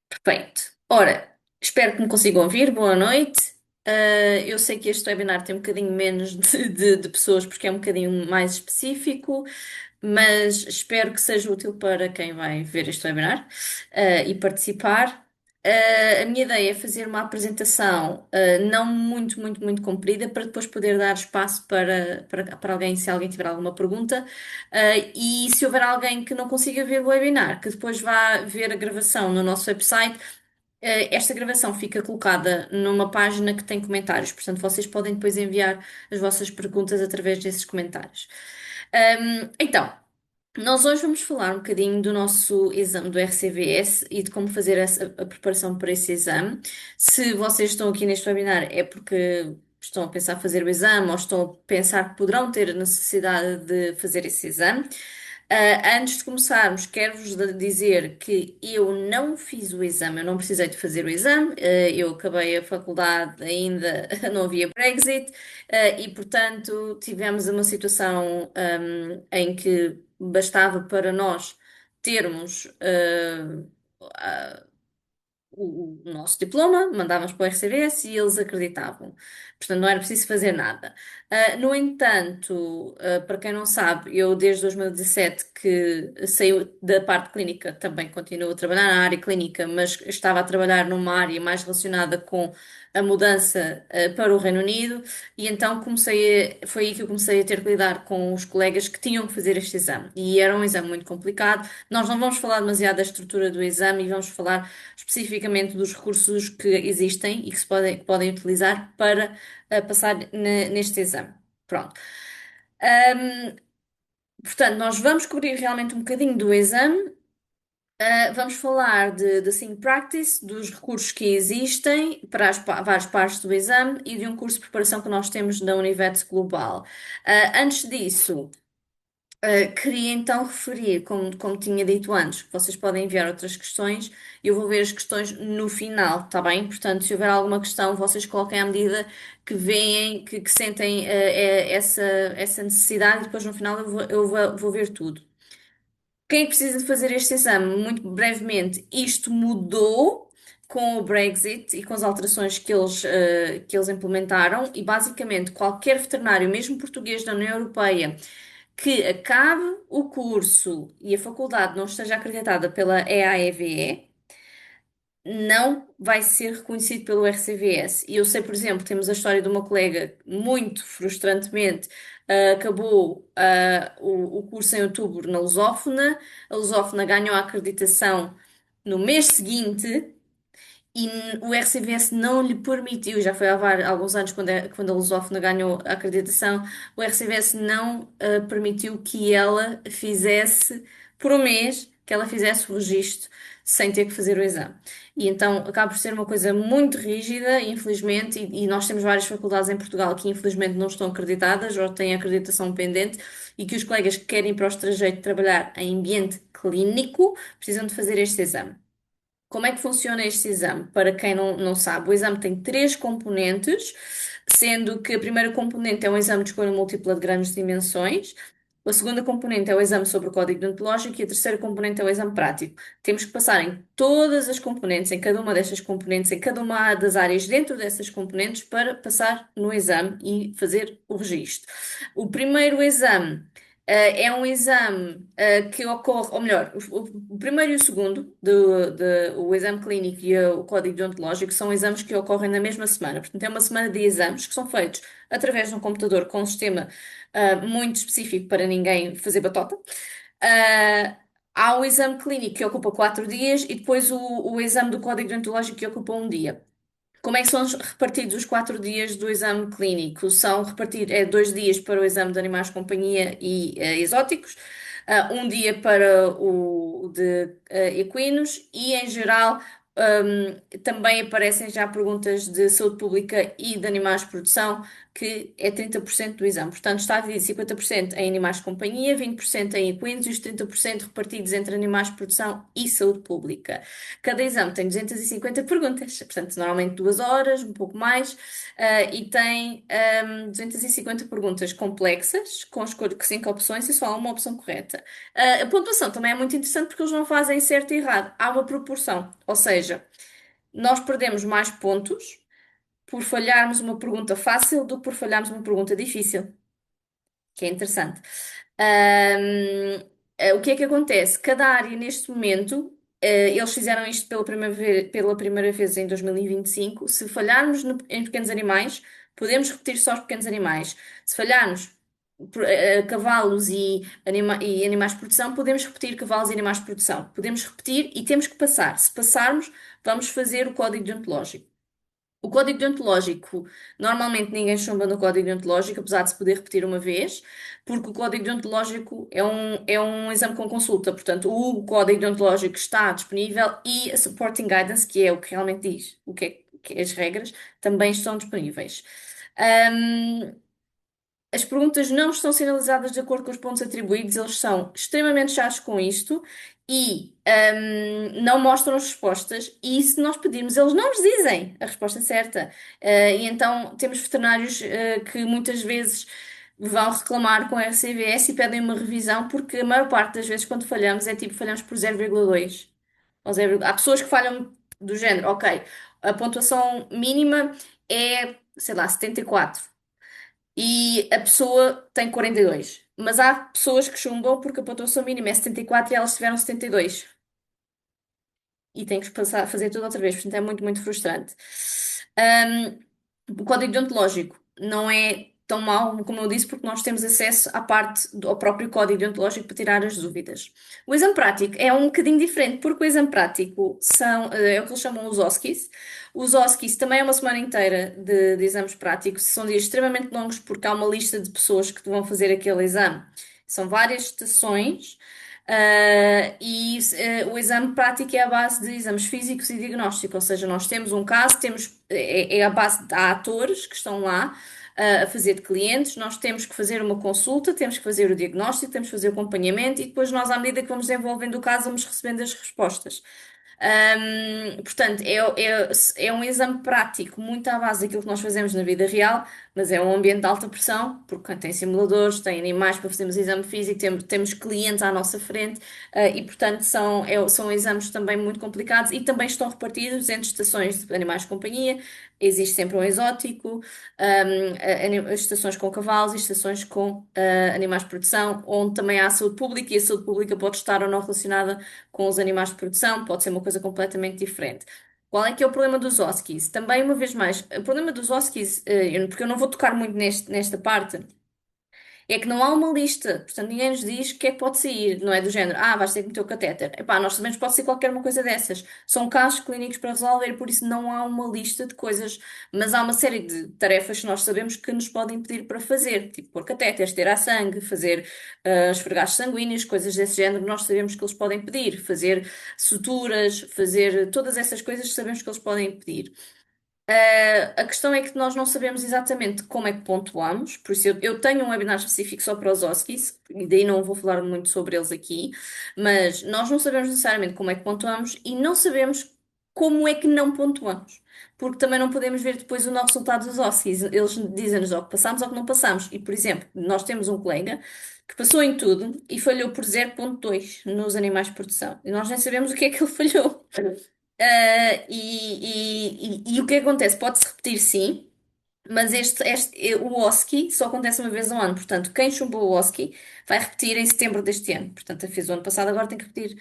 Perfeito. Ora, espero que me consigam ouvir. Boa noite. Eu sei que este webinar tem um bocadinho menos de pessoas porque é um bocadinho mais específico, mas espero que seja útil para quem vai ver este webinar, e participar. A minha ideia é fazer uma apresentação, não muito comprida, para depois poder dar espaço para alguém, se alguém tiver alguma pergunta. E se houver alguém que não consiga ver o webinar, que depois vá ver a gravação no nosso website. Esta gravação fica colocada numa página que tem comentários, portanto, vocês podem depois enviar as vossas perguntas através desses comentários. Então, nós hoje vamos falar um bocadinho do nosso exame do RCVS e de como fazer a preparação para esse exame. Se vocês estão aqui neste webinar, é porque estão a pensar fazer o exame ou estão a pensar que poderão ter a necessidade de fazer esse exame. Antes de começarmos, quero-vos dizer que eu não fiz o exame, eu não precisei de fazer o exame, eu acabei a faculdade ainda, não havia Brexit, e portanto tivemos uma situação, em que bastava para nós termos o nosso diploma, mandávamos para o RCBS e eles acreditavam. Portanto, não era preciso fazer nada. No entanto, para quem não sabe, eu desde 2017 que saí da parte clínica, também continuo a trabalhar na área clínica, mas estava a trabalhar numa área mais relacionada com a mudança, para o Reino Unido, e então foi aí que eu comecei a ter que lidar com os colegas que tinham que fazer este exame. E era um exame muito complicado. Nós não vamos falar demasiado da estrutura do exame e vamos falar especificamente dos recursos que existem e que podem utilizar para passar neste exame. Pronto. Ahm, Portanto, nós vamos cobrir realmente um bocadinho do exame. Vamos falar de Sim Practice, dos recursos que existem para as várias partes do exame e de um curso de preparação que nós temos da Univet Global. Antes disso, queria então referir, como tinha dito antes, que vocês podem enviar outras questões. Eu vou ver as questões no final, tá bem? Portanto, se houver alguma questão, vocês coloquem à medida que veem, que sentem essa necessidade, e depois no final eu vou ver tudo. Quem é que precisa de fazer este exame? Muito brevemente, isto mudou com o Brexit e com as alterações que eles implementaram, e basicamente qualquer veterinário, mesmo português da União Europeia, que acabe o curso e a faculdade não esteja acreditada pela EAEVE, não vai ser reconhecido pelo RCVS. E eu sei, por exemplo, temos a história de uma colega muito frustrantemente, acabou o curso em outubro na Lusófona, a Lusófona ganhou a acreditação no mês seguinte. E o RCVS não lhe permitiu, já foi há alguns anos quando a Lusófona ganhou a acreditação, o RCVS não permitiu que ela fizesse, por um mês, que ela fizesse o registro sem ter que fazer o exame. E então acaba por ser uma coisa muito rígida, infelizmente, e nós temos várias faculdades em Portugal que infelizmente não estão acreditadas ou têm acreditação pendente, e que os colegas que querem ir para o estrangeiro trabalhar em ambiente clínico precisam de fazer este exame. Como é que funciona este exame? Para quem não sabe, o exame tem três componentes, sendo que a primeira componente é um exame de escolha múltipla de grandes dimensões, a segunda componente é o exame sobre o código deontológico e a terceira componente é o exame prático. Temos que passar em todas as componentes, em cada uma destas componentes, em cada uma das áreas dentro dessas componentes, para passar no exame e fazer o registro. O primeiro exame é um exame que ocorre, ou melhor, o primeiro e o segundo, o exame clínico e o código deontológico, são exames que ocorrem na mesma semana. Portanto, é uma semana de exames que são feitos através de um computador com um sistema muito específico para ninguém fazer batota. Ah, Há o exame clínico que ocupa 4 dias e depois o exame do código deontológico que ocupa um dia. Como é que são repartidos os 4 dias do exame clínico? São repartidos, 2 dias para o exame de animais de companhia e exóticos, um dia para o de equinos e, em geral, Também aparecem já perguntas de saúde pública e de animais de produção, que é 30% do exame. Portanto, está dividido 50% em animais de companhia, 20% em equinos e os 30% repartidos entre animais de produção e saúde pública. Cada exame tem 250 perguntas, portanto, normalmente 2 horas, um pouco mais, e tem 250 perguntas complexas, com escolha de 5 opções e só há uma opção correta. A pontuação também é muito interessante porque eles não fazem certo e errado. Há uma proporção. Ou seja, nós perdemos mais pontos por falharmos uma pergunta fácil do que por falharmos uma pergunta difícil, que é interessante. O que é que acontece? Cada área neste momento, eles fizeram isto pela primeira vez em 2025. Se falharmos em pequenos animais, podemos repetir só os pequenos animais. Se falharmos cavalos e animais de produção, podemos repetir cavalos e animais de produção. Podemos repetir e temos que passar. Se passarmos, vamos fazer o código deontológico. O código deontológico, normalmente ninguém chumba no código deontológico, apesar de se poder repetir uma vez, porque o código deontológico é um exame com consulta, portanto, o código deontológico está disponível e a supporting guidance, que é o que realmente diz que as regras, também estão disponíveis. Ahm, as perguntas não estão sinalizadas de acordo com os pontos atribuídos, eles são extremamente chatos com isto e não mostram as respostas. E se nós pedirmos, eles não nos dizem a resposta certa. E então temos veterinários que muitas vezes vão reclamar com a RCVS e pedem uma revisão, porque a maior parte das vezes, quando falhamos, é tipo falhamos por 0,2 ou 0. Há pessoas que falham do género, ok, a pontuação mínima é, sei lá, 74 e a pessoa tem 42. Mas há pessoas que chumbam porque a pontuação mínima é 74 e elas tiveram 72. E têm que passar, fazer tudo outra vez. Portanto, é muito, muito frustrante. Ahm, o código deontológico não é tão mau como eu disse, porque nós temos acesso à ao próprio código deontológico para tirar as dúvidas. O exame prático é um bocadinho diferente, porque o exame prático é o que eles chamam os OSCEs. Os OSCEs também é uma semana inteira de exames práticos, são dias extremamente longos, porque há uma lista de pessoas que vão fazer aquele exame. São várias estações. O exame prático é a base de exames físicos e diagnóstico, ou seja, nós temos um caso, é a base de há atores que estão lá a fazer de clientes, nós temos que fazer uma consulta, temos que fazer o diagnóstico, temos que fazer o acompanhamento e depois nós, à medida que vamos desenvolvendo o caso, vamos recebendo as respostas. Portanto, é um exame prático, muito à base daquilo que nós fazemos na vida real, mas é um ambiente de alta pressão, porque tem simuladores, tem animais para fazermos exame físico, temos clientes à nossa frente, e, portanto, são exames também muito complicados e também estão repartidos entre estações de animais de companhia. Existe sempre um exótico, estações com cavalos e estações com animais de produção, onde também há saúde pública e a saúde pública pode estar ou não relacionada com os animais de produção, pode ser uma coisa completamente diferente. Qual é que é o problema dos Huskies? Também, uma vez mais, o problema dos Huskies, porque eu não vou tocar muito nesta parte, é que não há uma lista, portanto ninguém nos diz o que é que pode sair, não é do género, vais ter que meter o catéter. Epá, nós sabemos que pode ser qualquer uma coisa dessas. São casos clínicos para resolver, por isso não há uma lista de coisas, mas há uma série de tarefas que nós sabemos que nos podem pedir para fazer, tipo pôr catéteres, tirar sangue, fazer esfregaços sanguíneos, coisas desse género, nós sabemos que eles podem pedir, fazer suturas, fazer todas essas coisas sabemos que eles podem pedir. A questão é que nós não sabemos exatamente como é que pontuamos, por isso eu tenho um webinar específico só para os OSCEs, e daí não vou falar muito sobre eles aqui, mas nós não sabemos necessariamente como é que pontuamos e não sabemos como é que não pontuamos, porque também não podemos ver depois o nosso resultado dos OSCEs. Eles dizem-nos ou que passamos ou que não passamos, e por exemplo, nós temos um colega que passou em tudo e falhou por 0,2 nos animais de produção, e nós nem sabemos o que é que ele falhou. E o que acontece? Pode-se repetir, sim, mas o OSCE só acontece uma vez ao ano. Portanto, quem chumbou o OSCE vai repetir em setembro deste ano. Portanto, fez o ano passado, agora tem que repetir.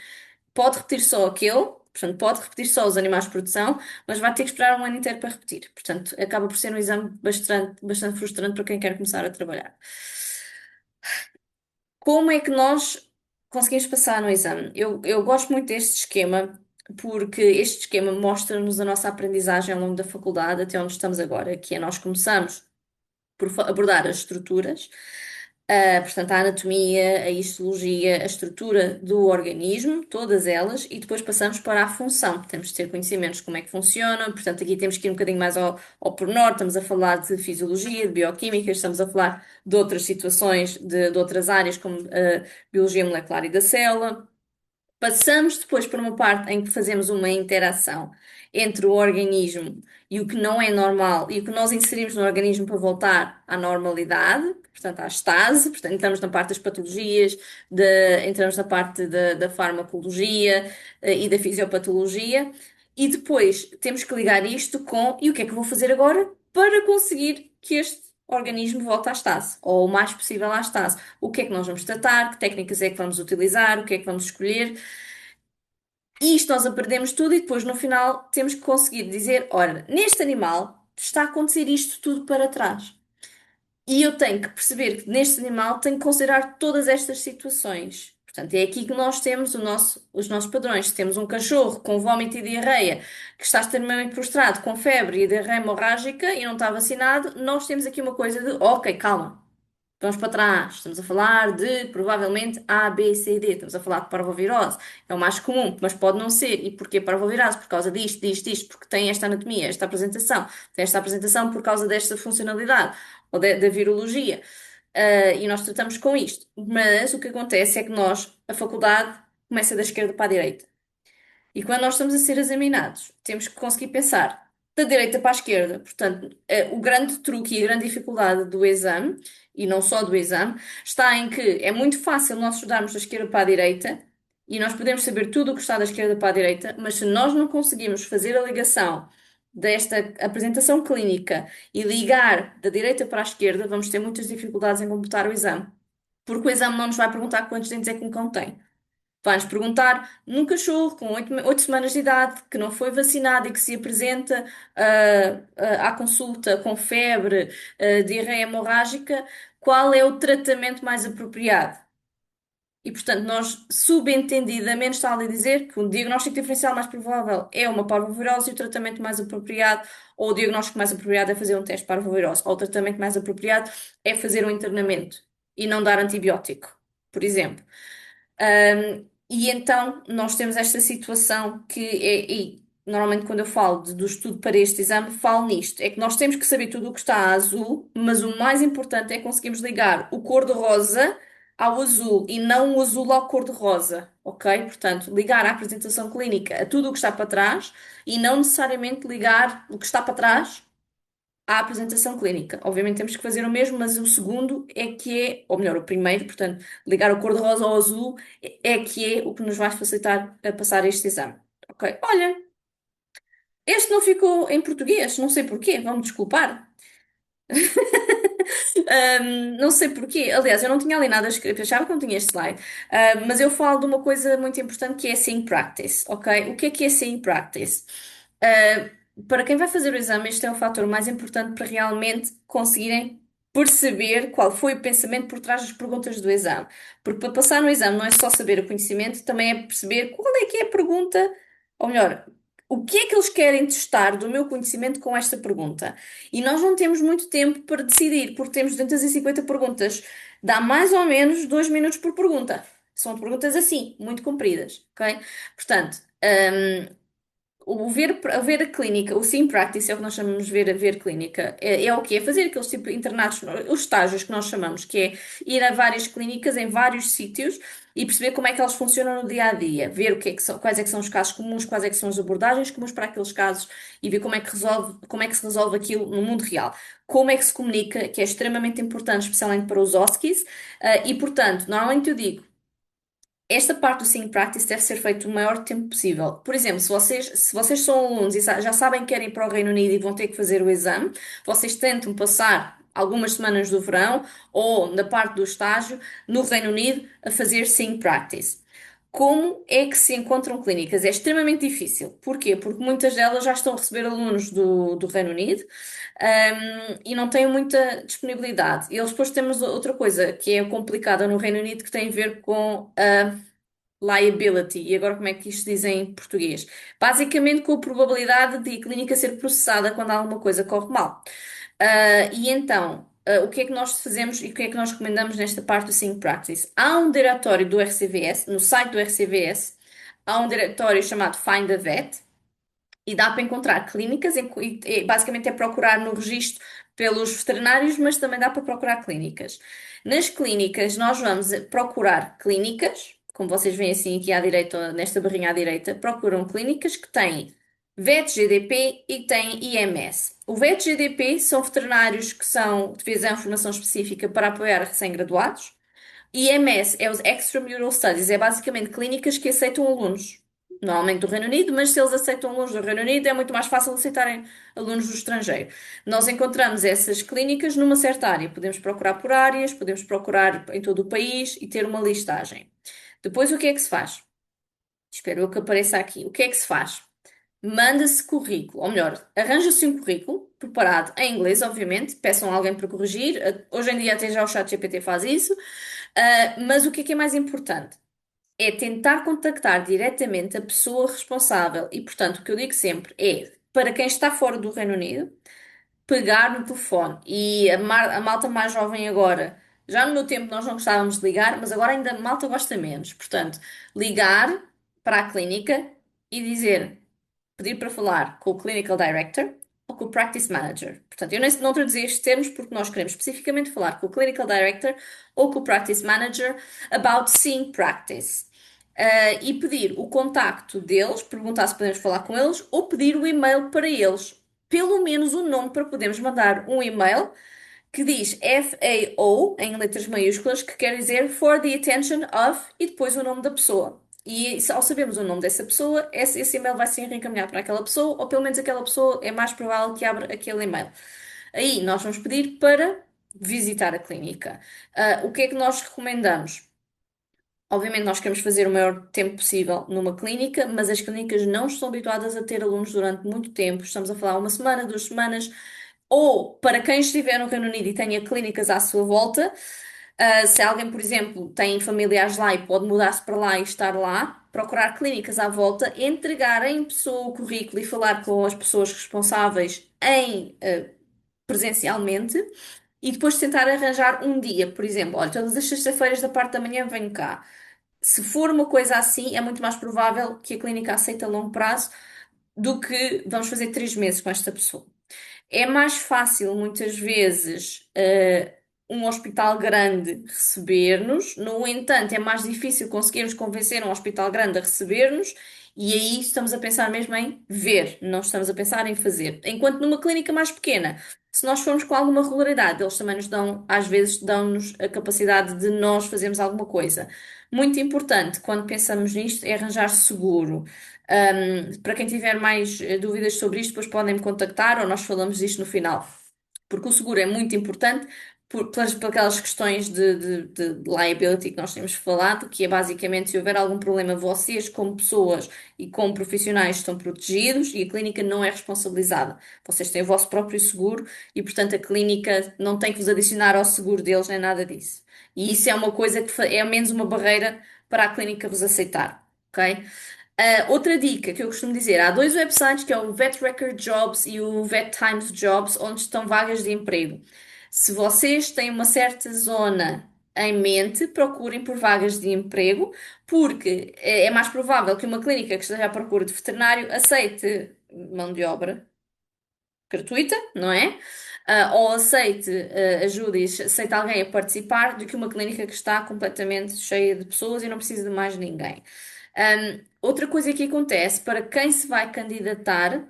Pode repetir só aquele, portanto, pode repetir só os animais de produção, mas vai ter que esperar um ano inteiro para repetir. Portanto, acaba por ser um exame bastante, bastante frustrante para quem quer começar a trabalhar. Como é que nós conseguimos passar no exame? Eu gosto muito deste esquema, porque este esquema mostra-nos a nossa aprendizagem ao longo da faculdade, até onde estamos agora, que é nós começamos por abordar as estruturas, Portanto, a anatomia, a histologia, a estrutura do organismo, todas elas, e depois passamos para a função. Temos de ter conhecimentos de como é que funciona, portanto, aqui temos que ir um bocadinho mais ao pormenor, estamos a falar de fisiologia, de bioquímica, estamos a falar de outras situações, de outras áreas, como a biologia molecular e da célula. Passamos depois por uma parte em que fazemos uma interação entre o organismo e o que não é normal e o que nós inserimos no organismo para voltar à normalidade, portanto, à estase, portanto, entramos na parte das patologias, entramos na parte da farmacologia, e da fisiopatologia, e depois temos que ligar isto com e o que é que eu vou fazer agora para conseguir que este organismo volte à estase, ou o mais possível à estase. O que é que nós vamos tratar, que técnicas é que vamos utilizar, o que é que vamos escolher. E isto nós aprendemos tudo e depois no final temos que conseguir dizer, ora, neste animal está a acontecer isto tudo para trás. E eu tenho que perceber que neste animal tenho que considerar todas estas situações. Portanto, é aqui que nós temos os nossos padrões. Se temos um cachorro com vómito e diarreia que está extremamente prostrado, com febre e diarreia hemorrágica e não está vacinado, nós temos aqui uma coisa de, ok, calma. Vamos para trás, estamos a falar de provavelmente A, B, C, D, estamos a falar de parvovirose, é o mais comum, mas pode não ser. E porquê parvovirose? Por causa disto, porque tem esta anatomia, esta apresentação, tem esta apresentação por causa desta funcionalidade ou da virologia. E nós tratamos com isto. Mas o que acontece é que nós, a faculdade, começa da esquerda para a direita. E quando nós estamos a ser examinados, temos que conseguir pensar da direita para a esquerda. Portanto, o grande truque e a grande dificuldade do exame, e não só do exame, está em que é muito fácil nós estudarmos da esquerda para a direita e nós podemos saber tudo o que está da esquerda para a direita, mas se nós não conseguimos fazer a ligação desta apresentação clínica e ligar da direita para a esquerda, vamos ter muitas dificuldades em completar o exame. Porque o exame não nos vai perguntar quantos dentes é que um cão tem. Vai-nos perguntar num cachorro com 8 semanas de idade que não foi vacinado e que se apresenta à consulta com febre, diarreia hemorrágica, qual é o tratamento mais apropriado? E, portanto, nós subentendidamente está ali a dizer que o diagnóstico diferencial mais provável é uma parvovirose e o tratamento mais apropriado, ou o diagnóstico mais apropriado é fazer um teste de parvovirose, ou o tratamento mais apropriado é fazer um internamento e não dar antibiótico, por exemplo. E então nós temos esta situação que e normalmente quando eu falo do estudo para este exame, falo nisto, é que nós temos que saber tudo o que está a azul, mas o mais importante é conseguirmos ligar o cor-de-rosa ao azul e não o azul ao cor-de-rosa, ok? Portanto, ligar a apresentação clínica a tudo o que está para trás e não necessariamente ligar o que está para trás à apresentação clínica. Obviamente temos que fazer o mesmo, mas o segundo é que é, ou melhor, o primeiro, portanto, ligar o cor-de-rosa ao azul é que é o que nos vai facilitar a passar este exame. Ok, olha, este não ficou em português, não sei porquê, vão-me desculpar. Não sei porquê. Aliás, eu não tinha ali nada escrito, achava que não tinha este slide. Mas eu falo de uma coisa muito importante que é Seeing Practice, ok? O que é Seeing Practice? Para quem vai fazer o exame, este é o fator mais importante para realmente conseguirem perceber qual foi o pensamento por trás das perguntas do exame. Porque para passar no exame não é só saber o conhecimento, também é perceber qual é que é a pergunta, ou melhor, o que é que eles querem testar do meu conhecimento com esta pergunta. E nós não temos muito tempo para decidir, porque temos 250 perguntas. Dá mais ou menos 2 minutos por pergunta. São perguntas assim, muito compridas, ok? Portanto, o ver a clínica, o sim practice é o que nós chamamos de ver clínica. É o que é fazer aqueles tipo de internatos, os estágios que nós chamamos, que é ir a várias clínicas em vários sítios e perceber como é que elas funcionam no dia a dia, ver o que é que são, quais é que são os casos comuns, quais é que são as abordagens comuns para aqueles casos e ver como é que se resolve aquilo no mundo real. Como é que se comunica, que é extremamente importante, especialmente para os OSCEs, e portanto, normalmente eu digo esta parte do Sing Practice deve ser feita o maior tempo possível. Por exemplo, se vocês são alunos e já sabem que querem ir para o Reino Unido e vão ter que fazer o exame, vocês tentam passar algumas semanas do verão ou na parte do estágio no Reino Unido a fazer Sing Practice. Como é que se encontram clínicas? É extremamente difícil. Porquê? Porque muitas delas já estão a receber alunos do Reino Unido, e não têm muita disponibilidade. E eles depois temos outra coisa que é complicada no Reino Unido que tem a ver com a liability. E agora como é que isto se diz em português? Basicamente com a probabilidade de a clínica ser processada quando alguma coisa corre mal. E então, o que é que nós fazemos e o que é que nós recomendamos nesta parte do Sing Practice? Há um diretório do RCVS, no site do RCVS, há um diretório chamado Find a Vet, e dá para encontrar clínicas, e basicamente é procurar no registro pelos veterinários, mas também dá para procurar clínicas. Nas clínicas, nós vamos procurar clínicas, como vocês veem assim aqui à direita, nesta barrinha à direita, procuram clínicas que têm VET GDP e têm IMS. O VET GDP são veterinários que são de visão de formação específica para apoiar recém-graduados. IMS é os Extramural Studies, é basicamente clínicas que aceitam alunos, normalmente do Reino Unido, mas se eles aceitam alunos do Reino Unido é muito mais fácil aceitarem alunos do estrangeiro. Nós encontramos essas clínicas numa certa área, podemos procurar por áreas, podemos procurar em todo o país e ter uma listagem. Depois o que é que se faz? Espero eu que apareça aqui. O que é que se faz? Manda-se currículo, ou melhor, arranja-se um currículo preparado em inglês, obviamente, peçam a alguém para corrigir. Hoje em dia até já o ChatGPT faz isso. Mas o que é mais importante? É tentar contactar diretamente a pessoa responsável. E, portanto, o que eu digo sempre é, para quem está fora do Reino Unido, pegar no telefone. E a malta mais jovem agora, já no meu tempo nós não gostávamos de ligar, mas agora ainda a malta gosta menos. Portanto, ligar para a clínica e dizer, pedir para falar com o Clinical Director ou com o Practice Manager. Portanto, eu não traduzi estes termos porque nós queremos especificamente falar com o Clinical Director ou com o Practice Manager about seeing practice. E pedir o contacto deles, perguntar se podemos falar com eles, ou pedir o e-mail para eles. Pelo menos o nome para podermos mandar um e-mail que diz FAO, em letras maiúsculas, que quer dizer For the Attention of, e depois o nome da pessoa. E ao sabermos o nome dessa pessoa, esse e-mail vai ser reencaminhado para aquela pessoa, ou pelo menos aquela pessoa é mais provável que abra aquele e-mail. Aí nós vamos pedir para visitar a clínica. O que é que nós recomendamos? Obviamente, nós queremos fazer o maior tempo possível numa clínica, mas as clínicas não estão habituadas a ter alunos durante muito tempo. Estamos a falar uma semana, 2 semanas, ou para quem estiver no Reino Unido e tenha clínicas à sua volta, se alguém, por exemplo, tem familiares lá e pode mudar-se para lá e estar lá, procurar clínicas à volta, entregar em pessoa o currículo e falar com as pessoas responsáveis presencialmente. E depois tentar arranjar um dia, por exemplo, olha, todas as sextas-feiras da parte da manhã venho cá. Se for uma coisa assim, é muito mais provável que a clínica aceite a longo prazo do que vamos fazer 3 meses com esta pessoa. É mais fácil, muitas vezes, um hospital grande receber-nos, no entanto, é mais difícil conseguirmos convencer um hospital grande a receber-nos, e aí estamos a pensar mesmo em ver, não estamos a pensar em fazer. Enquanto numa clínica mais pequena, se nós formos com alguma regularidade, eles também nos dão, às vezes, dão-nos a capacidade de nós fazermos alguma coisa. Muito importante quando pensamos nisto é arranjar seguro. Para quem tiver mais dúvidas sobre isto, depois podem me contactar ou nós falamos disto no final. Porque o seguro é muito importante por aquelas questões de liability que nós temos falado, que é basicamente se houver algum problema, vocês, como pessoas e como profissionais, estão protegidos e a clínica não é responsabilizada. Vocês têm o vosso próprio seguro e, portanto, a clínica não tem que vos adicionar ao seguro deles nem nada disso. E isso é uma coisa que é menos uma barreira para a clínica vos aceitar. Ok? Outra dica que eu costumo dizer, há 2 websites que é o Vet Record Jobs e o Vet Times Jobs, onde estão vagas de emprego. Se vocês têm uma certa zona em mente, procurem por vagas de emprego, porque é mais provável que uma clínica que esteja à procura de veterinário aceite mão de obra gratuita, não é? Ou aceite ajuda e aceite alguém a participar do que uma clínica que está completamente cheia de pessoas e não precisa de mais ninguém. Outra coisa que acontece para quem se vai candidatar,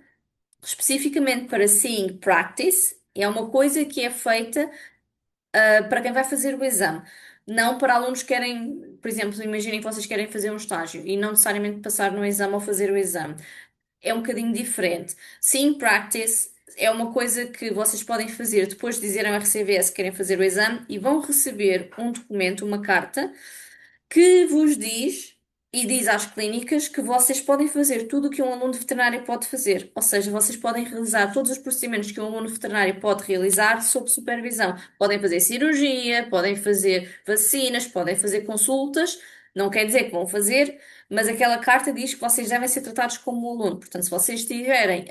especificamente para Seeing Practice, é uma coisa que é feita para quem vai fazer o exame. Não para alunos que querem, por exemplo, imaginem que vocês querem fazer um estágio e não necessariamente passar no exame ou fazer o exame. É um bocadinho diferente. Sim, practice é uma coisa que vocês podem fazer depois de dizerem ao RCVS que querem fazer o exame e vão receber um documento, uma carta, que vos diz e diz às clínicas que vocês podem fazer tudo o que um aluno de veterinário pode fazer. Ou seja, vocês podem realizar todos os procedimentos que um aluno veterinário pode realizar sob supervisão. Podem fazer cirurgia, podem fazer vacinas, podem fazer consultas. Não quer dizer que vão fazer, mas aquela carta diz que vocês devem ser tratados como um aluno. Portanto, se vocês tiverem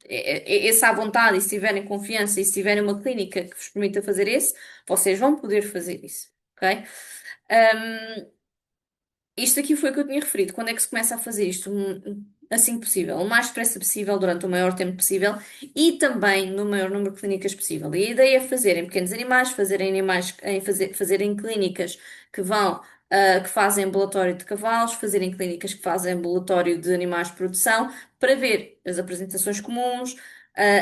essa à vontade e se tiverem confiança e se tiverem uma clínica que vos permita fazer isso, vocês vão poder fazer isso, ok? Um, Isto aqui foi o que eu tinha referido. Quando é que se começa a fazer isto? Assim que possível, o mais depressa possível, durante o maior tempo possível e também no maior número de clínicas possível. E a ideia é fazer em pequenos animais, fazer em clínicas que vão, que fazem ambulatório de cavalos, fazer em clínicas que fazem ambulatório de animais de produção, para ver as apresentações comuns,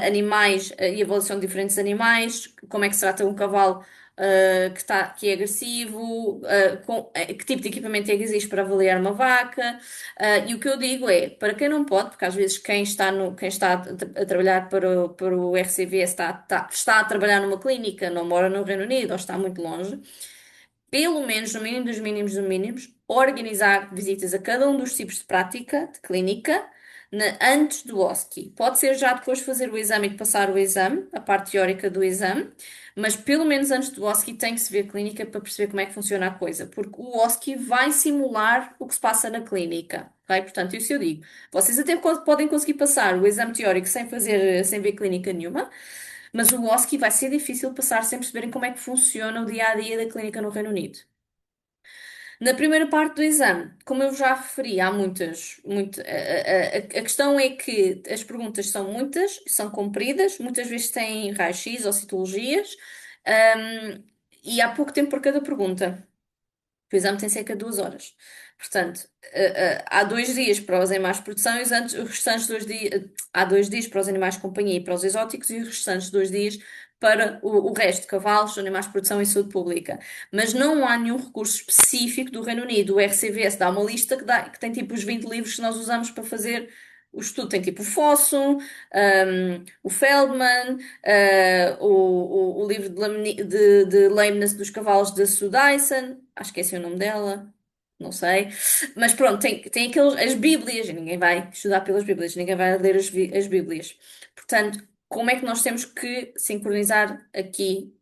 animais, e avaliação de diferentes animais, como é que se trata um cavalo que é agressivo, que tipo de equipamento é que existe para avaliar uma vaca. E o que eu digo é, para quem não pode, porque às vezes quem está a trabalhar para o RCV está a trabalhar numa clínica, não mora no Reino Unido ou está muito longe, pelo menos, no mínimo dos mínimos dos mínimos, organizar visitas a cada um dos tipos de prática, de clínica, antes do OSCE. Pode ser já depois de fazer o exame e de passar o exame, a parte teórica do exame, mas pelo menos antes do OSCE tem que se ver a clínica para perceber como é que funciona a coisa, porque o OSCE vai simular o que se passa na clínica. Ok? Portanto, isso eu digo. Vocês até podem conseguir passar o exame teórico sem ver clínica nenhuma, mas o OSCE vai ser difícil passar sem perceberem como é que funciona o dia a dia da clínica no Reino Unido. Na primeira parte do exame, como eu já referi, há a questão é que as perguntas são muitas, são compridas, muitas vezes têm raio-x ou citologias, e há pouco tempo por cada pergunta. O exame tem cerca de 2 horas. Portanto, há 2 dias para os animais de produção e os restantes 2 dias. Há 2 dias para os animais de companhia e para os exóticos e os restantes 2 dias para o resto, cavalos, animais de produção e saúde pública. Mas não há nenhum recurso específico do Reino Unido. O RCVS dá uma lista que tem tipo os 20 livros que nós usamos para fazer o estudo. Tem tipo o Fossum, o Feldman, o livro de lameness dos cavalos da Sue Dyson, acho que esse é o nome dela, não sei. Mas pronto, tem as Bíblias, e ninguém vai estudar pelas Bíblias, ninguém vai ler as Bíblias. Portanto, como é que nós temos que sincronizar aqui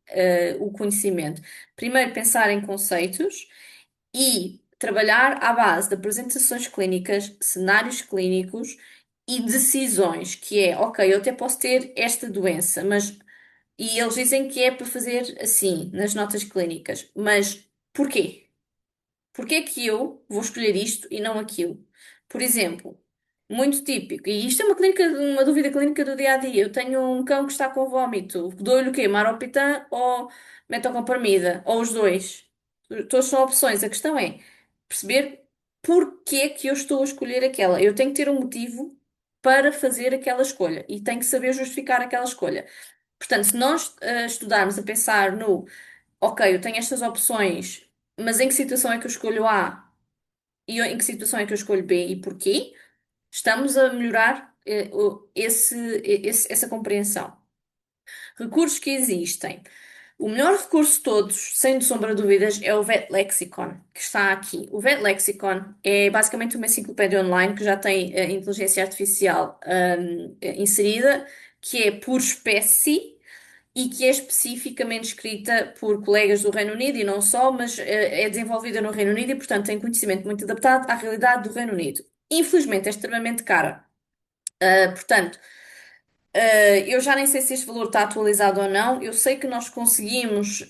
o conhecimento? Primeiro, pensar em conceitos e trabalhar à base de apresentações clínicas, cenários clínicos e decisões, que é, ok, eu até posso ter esta doença, mas e eles dizem que é para fazer assim, nas notas clínicas, mas porquê? Porquê é que eu vou escolher isto e não aquilo? Por exemplo, muito típico, e isto é uma dúvida clínica do dia a dia. Eu tenho um cão que está com vômito. Dou-lhe o quê? Maropitan ou metoclopramida? Ou os dois? Todas são opções. A questão é perceber porquê é que eu estou a escolher aquela. Eu tenho que ter um motivo para fazer aquela escolha e tenho que saber justificar aquela escolha. Portanto, se nós estudarmos a pensar no, ok, eu tenho estas opções, mas em que situação é que eu escolho A e em que situação é que eu escolho B e porquê, estamos a melhorar essa compreensão. Recursos que existem. O melhor recurso de todos, sem sombra de dúvidas, é o Vet Lexicon, que está aqui. O Vet Lexicon é basicamente uma enciclopédia online que já tem inteligência artificial inserida, que é por espécie e que é especificamente escrita por colegas do Reino Unido e não só, mas é desenvolvida no Reino Unido e, portanto, tem conhecimento muito adaptado à realidade do Reino Unido. Infelizmente, é extremamente cara. Portanto, eu já nem sei se este valor está atualizado ou não. Eu sei que nós conseguimos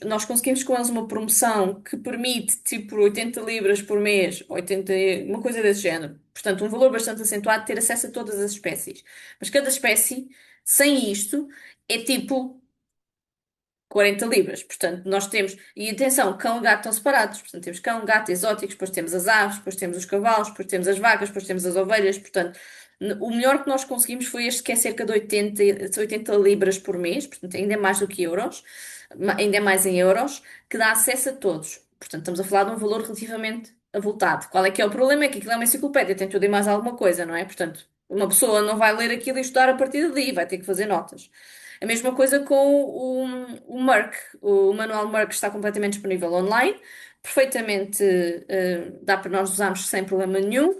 com eles uma promoção que permite, tipo, por 80 libras por mês, 80, uma coisa desse género. Portanto, um valor bastante acentuado, ter acesso a todas as espécies. Mas cada espécie, sem isto, é tipo 40 libras. Portanto, nós temos, e atenção, cão e gato estão separados. Portanto, temos cão, gato, exóticos, depois temos as aves, depois temos os cavalos, depois temos as vacas, depois temos as ovelhas. Portanto, o melhor que nós conseguimos foi este, que é cerca de 80 libras por mês. Portanto, ainda é mais do que euros, ainda é mais em euros, que dá acesso a todos. Portanto, estamos a falar de um valor relativamente avultado. Qual é que é o problema? É que aquilo é uma enciclopédia, tem tudo e mais alguma coisa, não é? Portanto, uma pessoa não vai ler aquilo e estudar a partir daí, vai ter que fazer notas. A mesma coisa com o Merck. O manual Merck está completamente disponível online, perfeitamente dá para nós usarmos sem problema nenhum.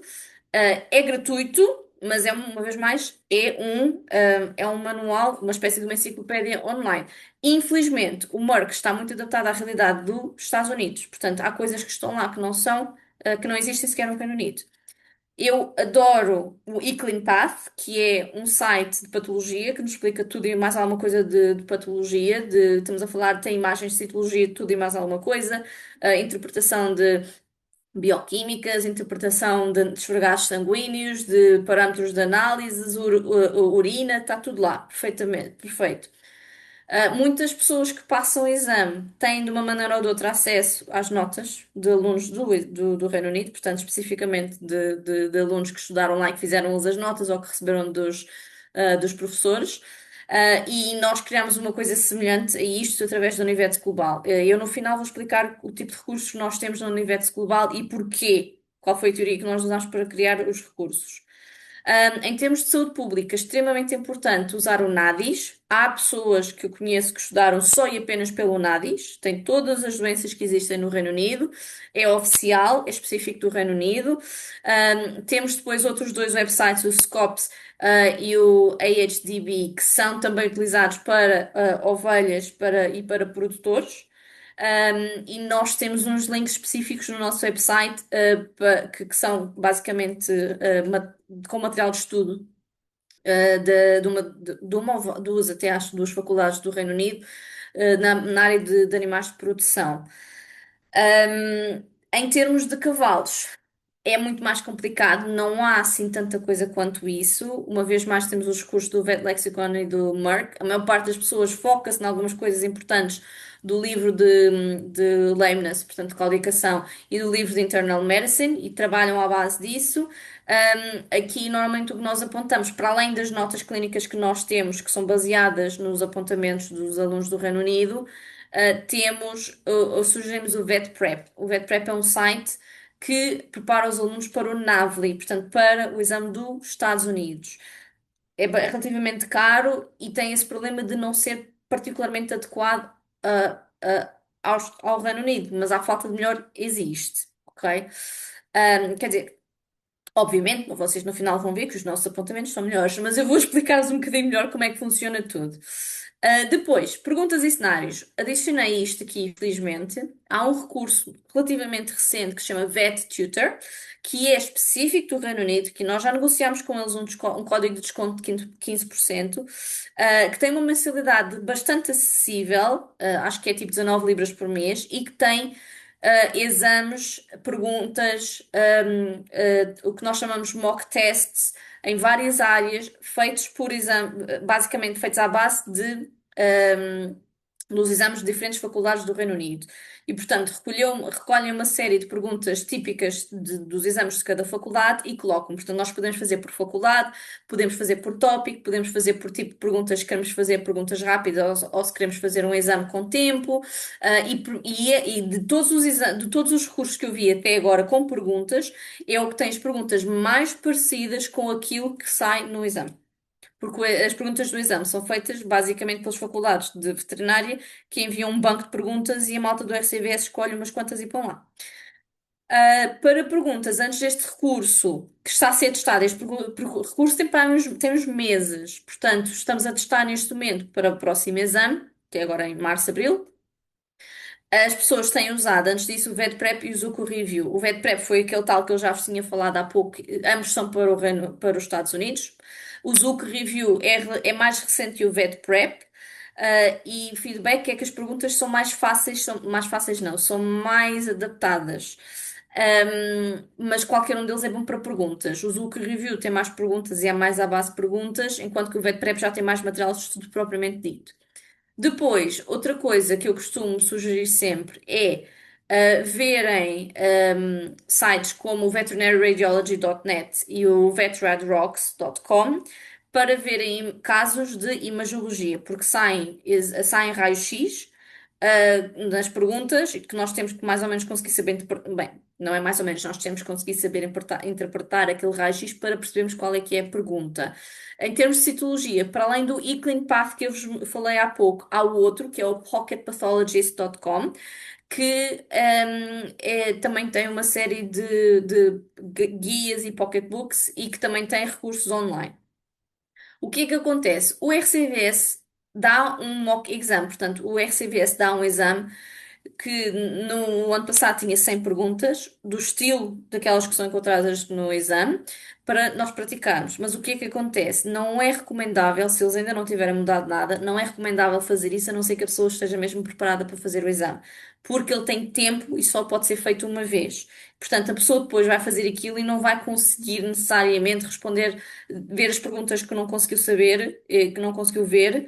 É gratuito, mas uma vez mais, é um manual, uma espécie de uma enciclopédia online. Infelizmente, o Merck está muito adaptado à realidade dos Estados Unidos, portanto, há coisas que estão lá que não existem sequer no Reino Unido. Eu adoro o eClinicalPath, que é um site de patologia que nos explica tudo e mais alguma coisa de patologia. Estamos a falar, tem imagens de citologia, de tudo e mais alguma coisa, a interpretação de bioquímicas, interpretação de esfregados sanguíneos, de parâmetros de análises, urina, está tudo lá, perfeitamente, perfeito. Muitas pessoas que passam o exame têm, de uma maneira ou de outra, acesso às notas de alunos do Reino Unido, portanto, especificamente de alunos que estudaram lá e que fizeram as notas ou que receberam dos professores. E nós criamos uma coisa semelhante a isto através da Univetes Global. Eu, no final, vou explicar o tipo de recursos que nós temos na Univetes Global e porquê. Qual foi a teoria que nós usamos para criar os recursos. Em termos de saúde pública, extremamente importante usar o NADIS. Há pessoas que eu conheço que estudaram só e apenas pelo NADIS, tem todas as doenças que existem no Reino Unido, é oficial, é específico do Reino Unido. Temos depois outros dois websites, o SCOPS, e o AHDB, que são também utilizados para ovelhas e para produtores. E nós temos uns links específicos no nosso website, que são basicamente com material de estudo duas, até acho, duas faculdades do Reino Unido, na área de animais de produção. Em termos de cavalos, é muito mais complicado, não há assim tanta coisa quanto isso. Uma vez mais, temos os recursos do Vet Lexicon e do Merck. A maior parte das pessoas foca-se em algumas coisas importantes do livro de lameness, portanto, de claudicação, e do livro de Internal Medicine e trabalham à base disso. Aqui, normalmente, o que nós apontamos, para além das notas clínicas que nós temos, que são baseadas nos apontamentos dos alunos do Reino Unido, sugerimos o Vet Prep. O Vet Prep é um site que prepara os alunos para o NAVLI, portanto, para o exame dos Estados Unidos. É relativamente caro e tem esse problema de não ser particularmente adequado ao Reino Unido, mas a falta de melhor existe, ok? Quer dizer, obviamente, vocês no final vão ver que os nossos apontamentos são melhores, mas eu vou explicar-vos um bocadinho melhor como é que funciona tudo. Depois, perguntas e cenários. Adicionei isto aqui, felizmente. Há um recurso relativamente recente que se chama Vet Tutor, que é específico do Reino Unido, que nós já negociámos com eles um código de desconto de 15%, que tem uma mensalidade bastante acessível, acho que é tipo 19 libras por mês, e que tem exames, perguntas, o que nós chamamos mock tests em várias áreas, feitos por exame, basicamente feitos à base dos exames de diferentes faculdades do Reino Unido. E, portanto, recolhem uma série de perguntas típicas dos exames de cada faculdade e colocam. Portanto, nós podemos fazer por faculdade, podemos fazer por tópico, podemos fazer por tipo de perguntas, se queremos fazer perguntas rápidas ou se queremos fazer um exame com tempo. E de de todos os recursos que eu vi até agora com perguntas, é o que tem as perguntas mais parecidas com aquilo que sai no exame. Porque as perguntas do exame são feitas basicamente pelas faculdades de veterinária que enviam um banco de perguntas e a malta do RCVS escolhe umas quantas e põe lá. Para perguntas antes deste recurso, que está a ser testado, este recurso tem uns meses, portanto, estamos a testar neste momento para o próximo exame, que é agora em março, abril. As pessoas têm usado antes disso o VetPrep e o Zuko Review. O VetPrep foi aquele tal que eu já vos tinha falado há pouco, ambos são para para os Estados Unidos. O Zuko Review é mais recente que o VetPrep. E o feedback é que as perguntas são mais fáceis não, são mais adaptadas. Mas qualquer um deles é bom para perguntas. O Zuko Review tem mais perguntas e é mais à base de perguntas, enquanto que o VetPrep já tem mais material de estudo propriamente dito. Depois, outra coisa que eu costumo sugerir sempre é verem sites como o veterinaryradiology.net e o vetradrocks.com para verem casos de imagiologia, porque saem raios-x nas perguntas e que nós temos que mais ou menos conseguir saber bem, não é mais ou menos, nós temos que conseguir saber interpretar aquele raio-x para percebermos qual é que é a pergunta. Em termos de citologia, para além do eClinicalPath que eu vos falei há pouco, há o outro, que é o pocketpathologist.com, que também tem uma série de guias e pocketbooks e que também tem recursos online. O que é que acontece? O RCVS dá um mock exam, portanto, o RCVS dá um exame que no ano passado tinha 100 perguntas, do estilo daquelas que são encontradas no exame, para nós praticarmos. Mas o que é que acontece? Não é recomendável, se eles ainda não tiverem mudado nada, não é recomendável fazer isso, a não ser que a pessoa esteja mesmo preparada para fazer o exame. Porque ele tem tempo e só pode ser feito uma vez. Portanto, a pessoa depois vai fazer aquilo e não vai conseguir necessariamente responder, ver as perguntas que não conseguiu saber, que não conseguiu ver,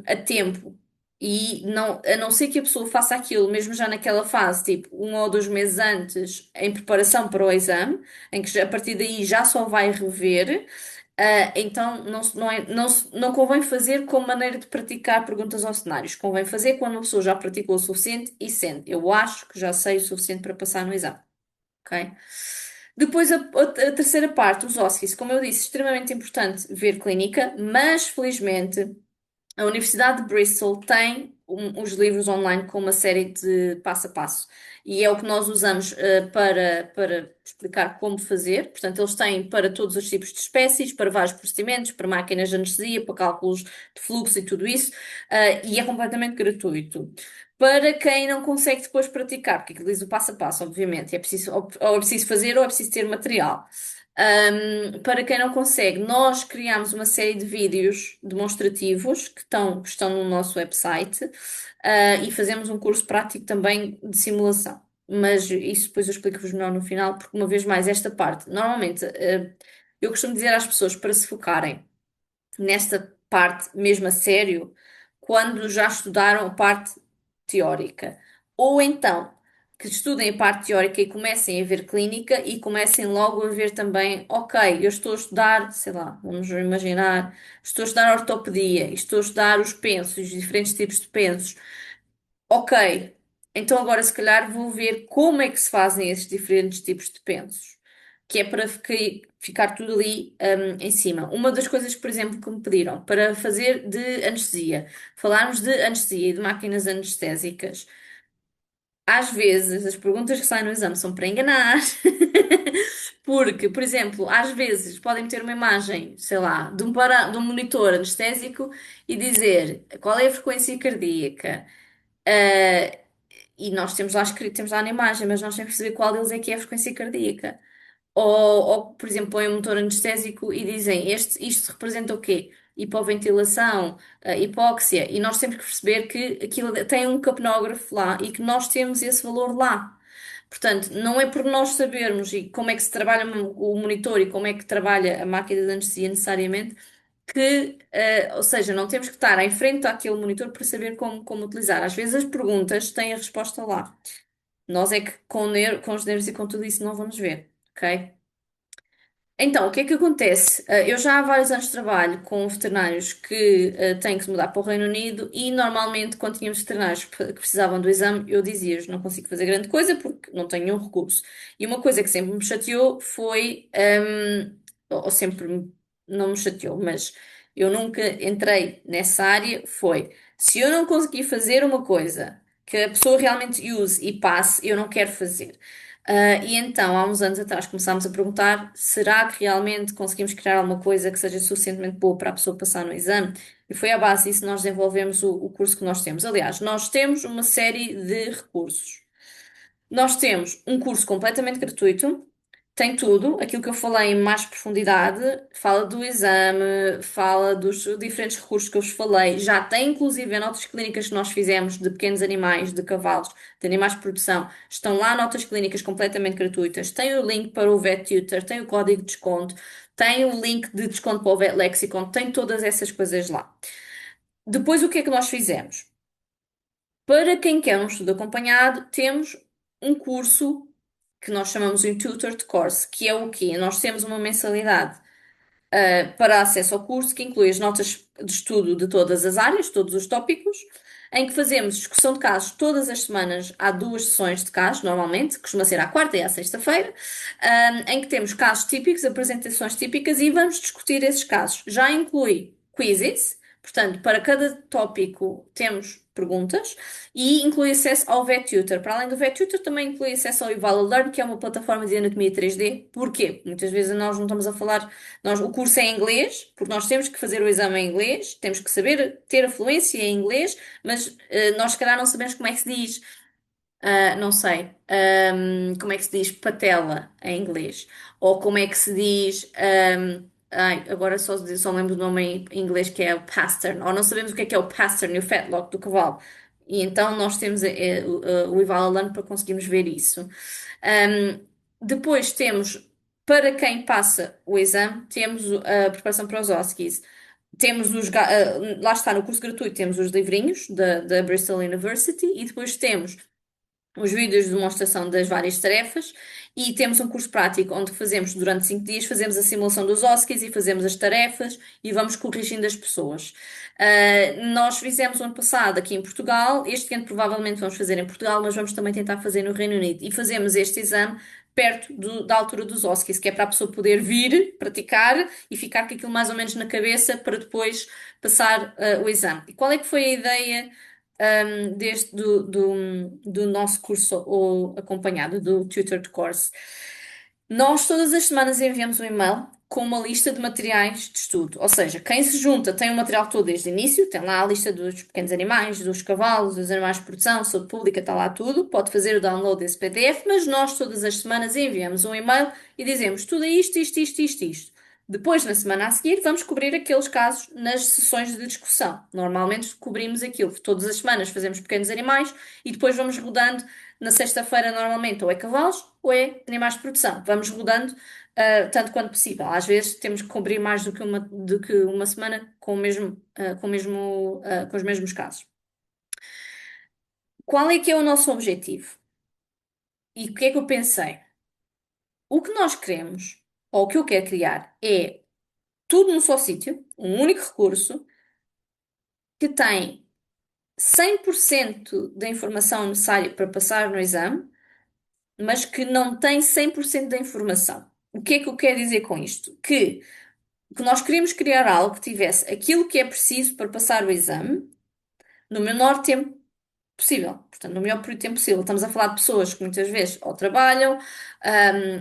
a tempo. E não, a não ser que a pessoa faça aquilo, mesmo já naquela fase, tipo 1 ou 2 meses antes, em preparação para o exame, em que a partir daí já só vai rever, então não convém fazer como maneira de praticar perguntas aos cenários. Convém fazer quando uma pessoa já praticou o suficiente e sente, eu acho que já sei o suficiente para passar no exame. Ok? Depois a terceira parte, os OSCEs, como eu disse, extremamente importante ver clínica, mas felizmente. A Universidade de Bristol tem os livros online com uma série de passo a passo. E é o que nós usamos para explicar como fazer. Portanto, eles têm para todos os tipos de espécies, para vários procedimentos, para máquinas de anestesia, para cálculos de fluxo e tudo isso. E é completamente gratuito. Para quem não consegue depois praticar, porque aquilo diz o passo a passo, obviamente, é preciso, ou é preciso fazer ou é preciso ter material. Para quem não consegue, nós criamos uma série de vídeos demonstrativos que estão no nosso website, e fazemos um curso prático também de simulação. Mas isso depois eu explico-vos melhor no final, porque uma vez mais, esta parte, normalmente, eu costumo dizer às pessoas para se focarem nesta parte mesmo a sério, quando já estudaram a parte teórica. Ou então, que estudem a parte teórica e comecem a ver clínica e comecem logo a ver também, ok, eu estou a estudar, sei lá, vamos imaginar, estou a estudar ortopedia, estou a estudar os pensos, os diferentes tipos de pensos. Ok, então agora se calhar vou ver como é que se fazem esses diferentes tipos de pensos, que é para ficar tudo ali em cima. Uma das coisas, por exemplo, que me pediram para fazer de anestesia, falarmos de anestesia e de máquinas anestésicas. Às vezes as perguntas que saem no exame são para enganar, porque, por exemplo, às vezes podem ter uma imagem, sei lá, de um monitor anestésico e dizer qual é a frequência cardíaca. Ah, e nós temos lá escrito, temos lá na imagem, mas nós temos que saber qual deles é que é a frequência cardíaca. Por exemplo, põem um motor anestésico e dizem isto representa o quê? Hipoventilação, hipóxia, e nós temos que perceber que aquilo tem um capnógrafo lá e que nós temos esse valor lá. Portanto, não é por nós sabermos e como é que se trabalha o monitor e como é que trabalha a máquina de anestesia necessariamente que, ou seja, não temos que estar em frente àquele monitor para saber como utilizar. Às vezes as perguntas têm a resposta lá. Nós é que com os nervos e com tudo isso não vamos ver, ok? Então, o que é que acontece? Eu já há vários anos trabalho com veterinários que têm que se mudar para o Reino Unido e normalmente quando tínhamos veterinários que precisavam do exame, eu dizia-lhes não consigo fazer grande coisa porque não tenho nenhum recurso. E uma coisa que sempre me chateou foi, ou sempre não me chateou, mas eu nunca entrei nessa área, foi se eu não conseguir fazer uma coisa que a pessoa realmente use e passe, eu não quero fazer. E então, há uns anos atrás, começámos a perguntar: será que realmente conseguimos criar alguma coisa que seja suficientemente boa para a pessoa passar no exame? E foi à base disso que nós desenvolvemos o curso que nós temos. Aliás, nós temos uma série de recursos. Nós temos um curso completamente gratuito, tem tudo, aquilo que eu falei em mais profundidade, fala do exame, fala dos diferentes recursos que eu vos falei, já tem inclusive notas clínicas que nós fizemos de pequenos animais, de cavalos, de animais de produção, estão lá notas clínicas completamente gratuitas, tem o link para o Vet Tutor, tem o código de desconto, tem o link de desconto para o Vet Lexicon, tem todas essas coisas lá. Depois, o que é que nós fizemos? Para quem quer um estudo acompanhado, temos um curso que nós chamamos de Tutored Course, que é o quê? Nós temos uma mensalidade para acesso ao curso que inclui as notas de estudo de todas as áreas, todos os tópicos, em que fazemos discussão de casos todas as semanas. Há 2 sessões de casos, normalmente, costuma ser à quarta e à sexta-feira, em que temos casos típicos, apresentações típicas e vamos discutir esses casos. Já inclui quizzes. Portanto, para cada tópico temos perguntas e inclui acesso ao VetTutor. Para além do VetTutor, também inclui acesso ao Eval Learn, que é uma plataforma de anatomia 3D. Porquê? Muitas vezes nós não estamos a falar, o curso é em inglês, porque nós temos que fazer o exame em inglês, temos que saber ter a fluência em inglês, mas nós se calhar não sabemos como é que se diz não sei. Como é que se diz patela em inglês? Ou como é que se diz. Ai, agora só lembro do nome em inglês que é o pastern. Ou não sabemos o que é o pastern e o fetlock do cavalo. E então nós temos o Eval para conseguirmos ver isso. Um, Depois temos, para quem passa o exame, temos a preparação para os OSCEs. Temos lá está no curso gratuito, temos os livrinhos da Bristol University e depois temos os vídeos de demonstração das várias tarefas e temos um curso prático onde fazemos durante 5 dias, fazemos a simulação dos OSCEs e fazemos as tarefas e vamos corrigindo as pessoas. Nós fizemos o ano passado aqui em Portugal, este ano provavelmente vamos fazer em Portugal, mas vamos também tentar fazer no Reino Unido e fazemos este exame perto da altura dos OSCEs, que é para a pessoa poder vir, praticar e ficar com aquilo mais ou menos na cabeça para depois passar o exame. E qual é que foi a ideia? Do nosso curso ou acompanhado do Tutored Course. Nós todas as semanas enviamos um e-mail com uma lista de materiais de estudo. Ou seja, quem se junta tem o material todo desde o início, tem lá a lista dos pequenos animais, dos cavalos, dos animais de produção, saúde pública, está lá tudo. Pode fazer o download desse PDF, mas nós todas as semanas enviamos um e-mail e dizemos tudo isto, isto, isto, isto, isto. Depois, na semana a seguir, vamos cobrir aqueles casos nas sessões de discussão. Normalmente cobrimos aquilo. Todas as semanas fazemos pequenos animais e depois vamos rodando. Na sexta-feira, normalmente, ou é cavalos ou é animais de produção. Vamos rodando, tanto quanto possível. Às vezes temos que cobrir mais do que uma semana com com os mesmos casos. Qual é que é o nosso objetivo? E o que é que eu pensei? O que nós queremos, ou o que eu quero criar, é tudo num só sítio, um único recurso que tem 100% da informação necessária para passar no exame, mas que não tem 100% da informação. O que é que eu quero dizer com isto? Que nós queríamos criar algo que tivesse aquilo que é preciso para passar o exame no menor tempo possível. Portanto, no melhor período de tempo possível. Estamos a falar de pessoas que muitas vezes ou trabalham,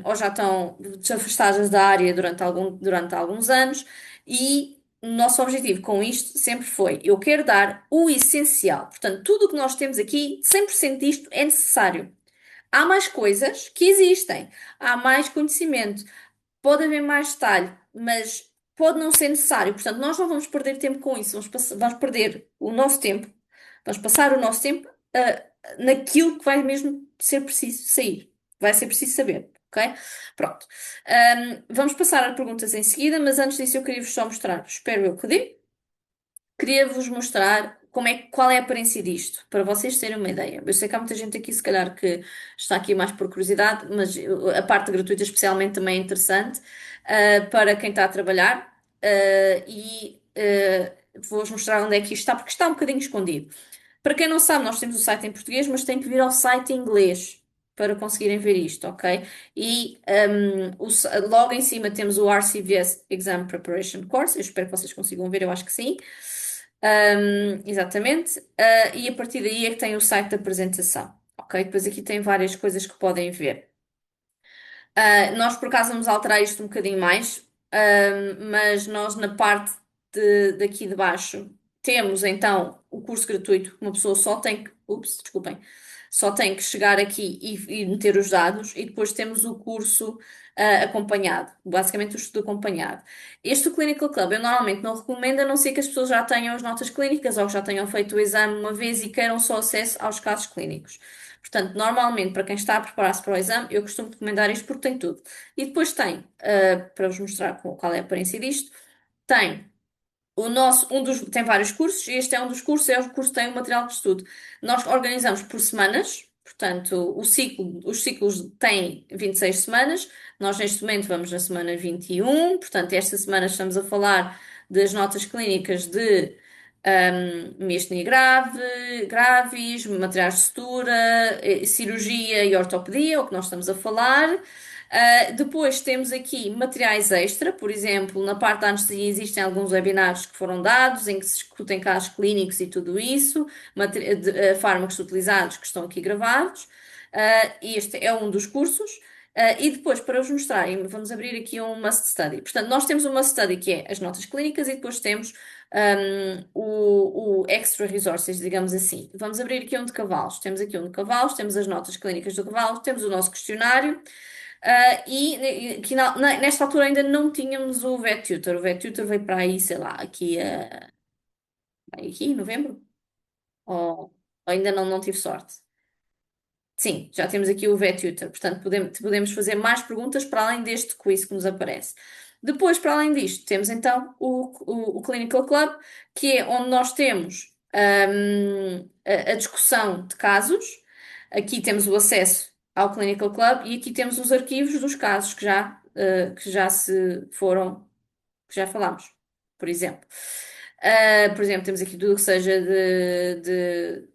ou já estão desafastadas da área durante alguns anos, e o nosso objetivo com isto sempre foi: eu quero dar o essencial. Portanto, tudo o que nós temos aqui, 100% disto é necessário. Há mais coisas que existem, há mais conhecimento, pode haver mais detalhe, mas pode não ser necessário. Portanto, nós não vamos perder tempo com isso, vamos perder o nosso tempo, vamos passar o nosso tempo naquilo que vai mesmo ser preciso sair, vai ser preciso saber. Ok? Pronto. Vamos passar a perguntas em seguida, mas antes disso eu queria-vos só mostrar, espero eu que dê. Queria-vos mostrar qual é a aparência disto, para vocês terem uma ideia. Eu sei que há muita gente aqui, se calhar, que está aqui mais por curiosidade, mas a parte gratuita especialmente também é interessante, para quem está a trabalhar, vou-vos mostrar onde é que isto está, porque está um bocadinho escondido. Para quem não sabe, nós temos o site em português, mas tem que vir ao site em inglês para conseguirem ver isto, ok? E logo em cima temos o RCVS Exam Preparation Course. Eu espero que vocês consigam ver, eu acho que sim. Exatamente. E a partir daí é que tem o site da apresentação, ok? Depois aqui tem várias coisas que podem ver. Nós por acaso vamos alterar isto um bocadinho mais, mas nós na parte daqui de baixo temos então o curso gratuito. Uma pessoa só tem que, ups, desculpem, só tem que chegar aqui e meter os dados, e depois temos o curso acompanhado, basicamente o estudo acompanhado. Este do Clinical Club eu normalmente não recomendo, a não ser que as pessoas já tenham as notas clínicas ou que já tenham feito o exame uma vez e queiram só acesso aos casos clínicos. Portanto, normalmente, para quem está a preparar-se para o exame, eu costumo recomendar isto porque tem tudo. E depois tem, para vos mostrar qual é a aparência disto, tem tem vários cursos, e este é um dos cursos, é o curso que tem o material de estudo. Nós organizamos por semanas, portanto, os ciclos têm 26 semanas, nós neste momento vamos na semana 21, portanto, esta semana estamos a falar das notas clínicas de miastenia graves, materiais de sutura, cirurgia e ortopedia, é o que nós estamos a falar. Depois temos aqui materiais extra, por exemplo, na parte da anestesia existem alguns webinários que foram dados em que se discutem casos clínicos e tudo isso, fármacos utilizados que estão aqui gravados. Este é um dos cursos. E depois, para vos mostrarem, vamos abrir aqui um must study. Portanto, nós temos um must study que é as notas clínicas e depois temos o extra resources, digamos assim. Vamos abrir aqui um de cavalos. Temos aqui um de cavalos, temos as notas clínicas do cavalo, temos o nosso questionário. E que nesta altura ainda não tínhamos o VetTutor. O VetTutor veio para aí, sei lá, aqui em novembro? Ou ainda não tive sorte? Sim, já temos aqui o VetTutor. Portanto, podemos fazer mais perguntas para além deste quiz que nos aparece. Depois, para além disto, temos então o Clinical Club, que é onde nós temos a discussão de casos. Aqui temos o acesso ao Clinical Club e aqui temos os arquivos dos casos que já se foram, que já falámos, por exemplo. Por exemplo, temos aqui tudo que seja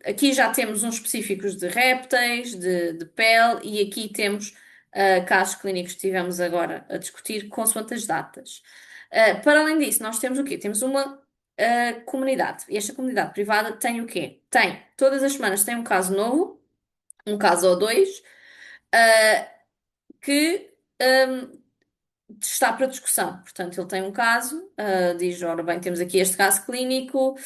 Aqui já temos uns específicos de répteis, de pele, e aqui temos casos clínicos que tivemos agora a discutir, consoante as datas. Para além disso, nós temos o quê? Temos uma comunidade. E esta comunidade privada tem o quê? Todas as semanas tem um caso novo, um caso ou dois, ah, que está para discussão. Portanto, ele tem um caso, diz, ora bem, temos aqui este caso clínico,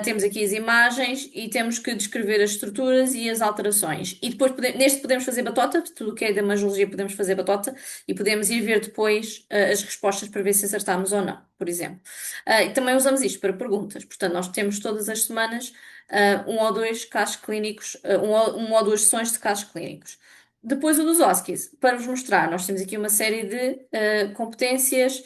temos aqui as imagens e temos que descrever as estruturas e as alterações. E depois, neste podemos fazer batota, tudo o que é da imagiologia podemos fazer batota e podemos ir ver depois, as respostas para ver se acertamos ou não, por exemplo. E também usamos isto para perguntas. Portanto, nós temos todas as semanas, um ou dois casos clínicos, uma ou duas sessões de casos clínicos. Depois o dos Huskies, para vos mostrar, nós temos aqui uma série de competências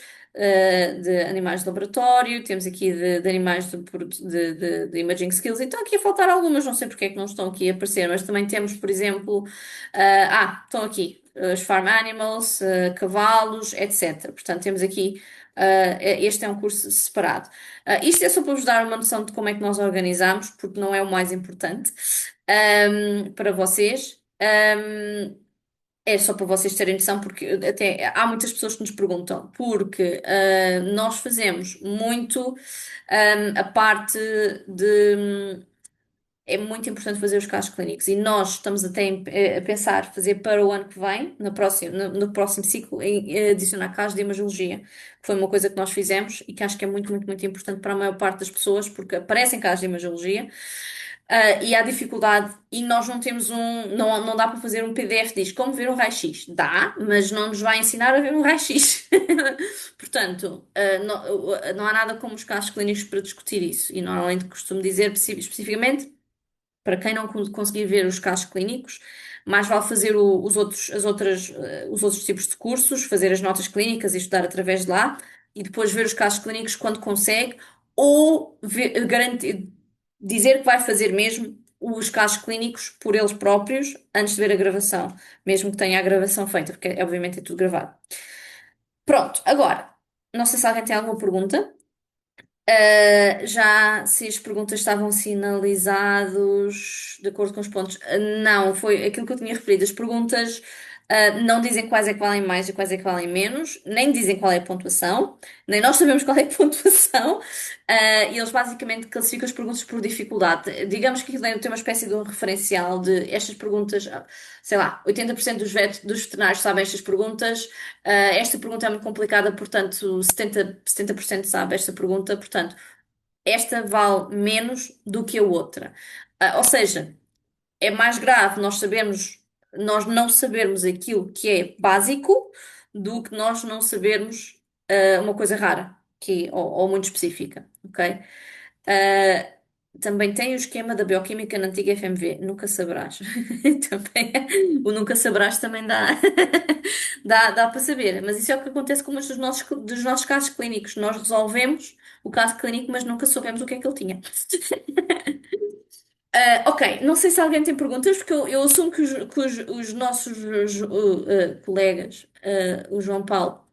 de animais de laboratório, temos aqui de animais de imaging skills, e estão aqui a faltar algumas, não sei porque é que não estão aqui a aparecer, mas também temos, por exemplo, estão aqui os farm animals, cavalos, etc. Portanto, temos aqui, este é um curso separado. Isto é só para vos dar uma noção de como é que nós organizamos, porque não é o mais importante para vocês. É só para vocês terem noção, porque até há muitas pessoas que nos perguntam, porque nós fazemos muito a parte de. É muito importante fazer os casos clínicos e nós estamos até a pensar fazer para o ano que vem, no próximo ciclo, em adicionar casos de imagiologia, que foi uma coisa que nós fizemos e que acho que é muito, muito, muito importante para a maior parte das pessoas, porque aparecem casos de imagiologia. E há dificuldade, e nós não temos não dá para fazer um PDF diz como ver um raio-x. Dá, mas não nos vai ensinar a ver um raio-x. Portanto, não há nada como os casos clínicos para discutir isso. E normalmente costumo dizer especificamente para quem não conseguir ver os casos clínicos, mais vale fazer os outros tipos de cursos, fazer as notas clínicas e estudar através de lá, e depois ver os casos clínicos quando consegue, ou garantir, dizer que vai fazer mesmo os casos clínicos por eles próprios antes de ver a gravação, mesmo que tenha a gravação feita, porque obviamente é tudo gravado. Pronto, agora, não sei se alguém tem alguma pergunta. Já se as perguntas estavam sinalizados de acordo com os pontos. Não, foi aquilo que eu tinha referido. As perguntas não dizem quais é que valem mais e quais é que valem menos, nem dizem qual é a pontuação, nem nós sabemos qual é a pontuação. E eles basicamente classificam as perguntas por dificuldade. Digamos que aquilo tem uma espécie de um referencial de estas perguntas, sei lá, 80% dos veterinários sabem estas perguntas. Esta pergunta é muito complicada, portanto, 70% sabe esta pergunta, portanto, esta vale menos do que a outra. Ou seja, é mais grave nós não sabermos aquilo que é básico do que nós não sabermos uma coisa rara, ou muito específica, ok? Ah, Também tem o esquema da bioquímica na antiga FMV, nunca saberás. Também, o nunca saberás também dá, dá para saber, mas isso é o que acontece com muitos dos nossos casos clínicos. Nós resolvemos o caso clínico, mas nunca soubemos o que é que ele tinha. Ok, não sei se alguém tem perguntas, porque eu assumo que os nossos colegas, o João Paulo,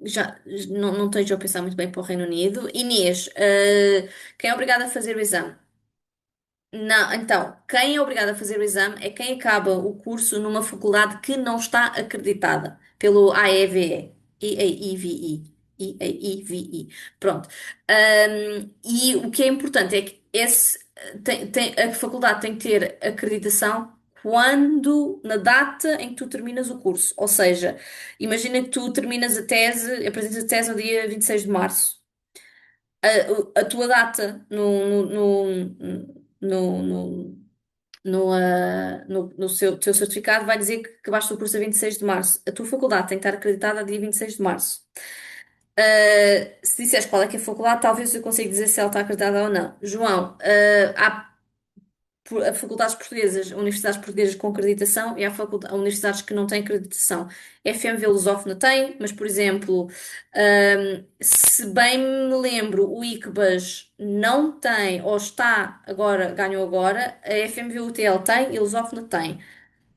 já não esteja a pensar muito bem para o Reino Unido. Inês, quem é obrigado a fazer o exame? Não, então, quem é obrigado a fazer o exame é quem acaba o curso numa faculdade que não está acreditada pelo AEVE. EAEVE. EAEVE. Pronto. E o que é importante é que a faculdade tem que ter acreditação na data em que tu terminas o curso. Ou seja, imagina que tu terminas a tese, apresentas a tese no dia 26 de março. A tua data no, no, no teu certificado vai dizer que acabaste o curso a 26 de março. A tua faculdade tem que estar acreditada a dia 26 de março. Se disseres qual é que é a faculdade, talvez eu consiga dizer se ela está acreditada ou não. João, há faculdades portuguesas, universidades portuguesas com acreditação e há universidades que não têm acreditação. A FMV Lusófona tem, mas, por exemplo, se bem me lembro, o ICBAS não tem, ou está agora, ganhou agora, a FMV UTL tem e a Lusófona tem.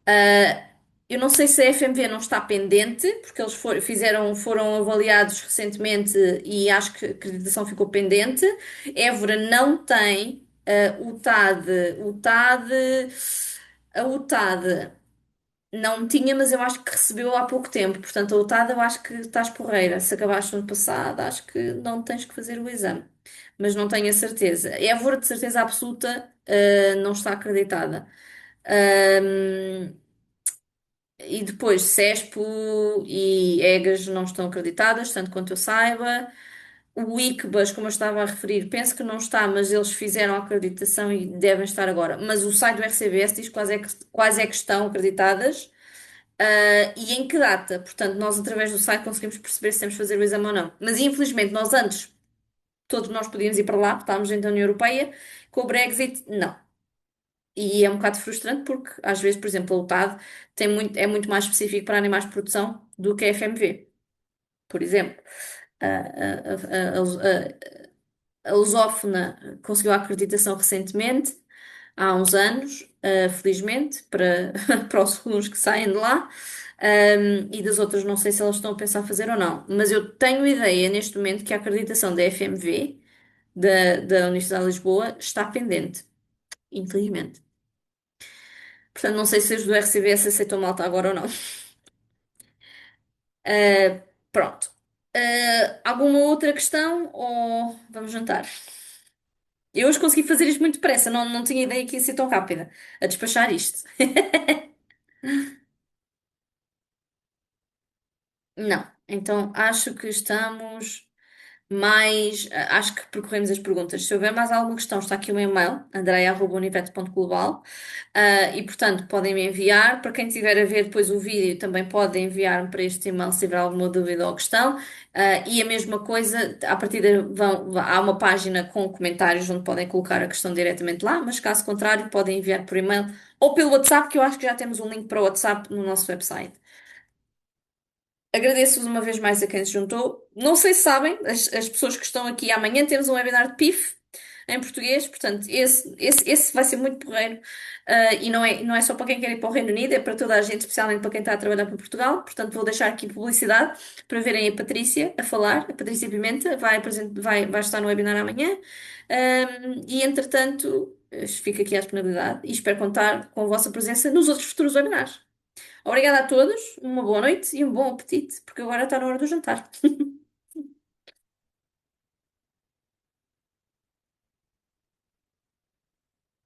Ah, eu não sei se a FMV não está pendente, porque eles foram avaliados recentemente e acho que a acreditação ficou pendente. Évora não tem. A UTAD não tinha, mas eu acho que recebeu há pouco tempo. Portanto, a UTAD eu acho que estás porreira. Se acabaste no ano passado, acho que não tens que fazer o exame. Mas não tenho a certeza. Évora, de certeza absoluta, não está acreditada. Ahm, e depois CESPO e EGAS não estão acreditadas, tanto quanto eu saiba. O ICBAS, como eu estava a referir, penso que não está, mas eles fizeram a acreditação e devem estar agora. Mas o site do RCBS diz quais é que estão acreditadas, e em que data. Portanto, nós através do site conseguimos perceber se temos de fazer o exame ou não. Mas infelizmente nós antes, todos nós podíamos ir para lá, porque estávamos dentro da União Europeia, com o Brexit, não. E é um bocado frustrante porque, às vezes, por exemplo, a UTAD é muito mais específico para animais de produção do que a FMV, por exemplo. A lusófona conseguiu a acreditação recentemente, há uns anos, felizmente, para os alunos que saem de lá. E das outras não sei se elas estão a pensar fazer ou não. Mas eu tenho ideia neste momento que a acreditação da FMV, da Universidade de Lisboa, está pendente, infelizmente. Portanto, não sei se os do RCBS aceitam malta agora ou não. Pronto. Alguma outra questão ou vamos jantar? Eu hoje consegui fazer isto muito depressa, não tinha ideia que ia ser tão rápida a despachar isto. Não. Então acho que estamos acho que percorremos as perguntas. Se houver mais alguma questão, está aqui o meu e-mail, andreia.univet.global. E portanto podem me enviar. Para quem estiver a ver depois o vídeo, também podem enviar-me para este e-mail se tiver alguma dúvida ou questão. E a mesma coisa, à partida há uma página com comentários onde podem colocar a questão diretamente lá, mas caso contrário, podem enviar por e-mail ou pelo WhatsApp, que eu acho que já temos um link para o WhatsApp no nosso website. Agradeço-vos uma vez mais a quem se juntou. Não sei se sabem, as pessoas que estão aqui amanhã temos um webinar de PIF em português, portanto, esse vai ser muito porreiro. E não é só para quem quer ir para o Reino Unido, é para toda a gente, especialmente para quem está a trabalhar para Portugal. Portanto, vou deixar aqui publicidade para verem a Patrícia a falar. A Patrícia Pimenta vai estar no webinar amanhã. E entretanto, fico aqui à disponibilidade e espero contar com a vossa presença nos outros futuros webinars. Obrigada a todos, uma boa noite e um bom apetite, porque agora está na hora do jantar.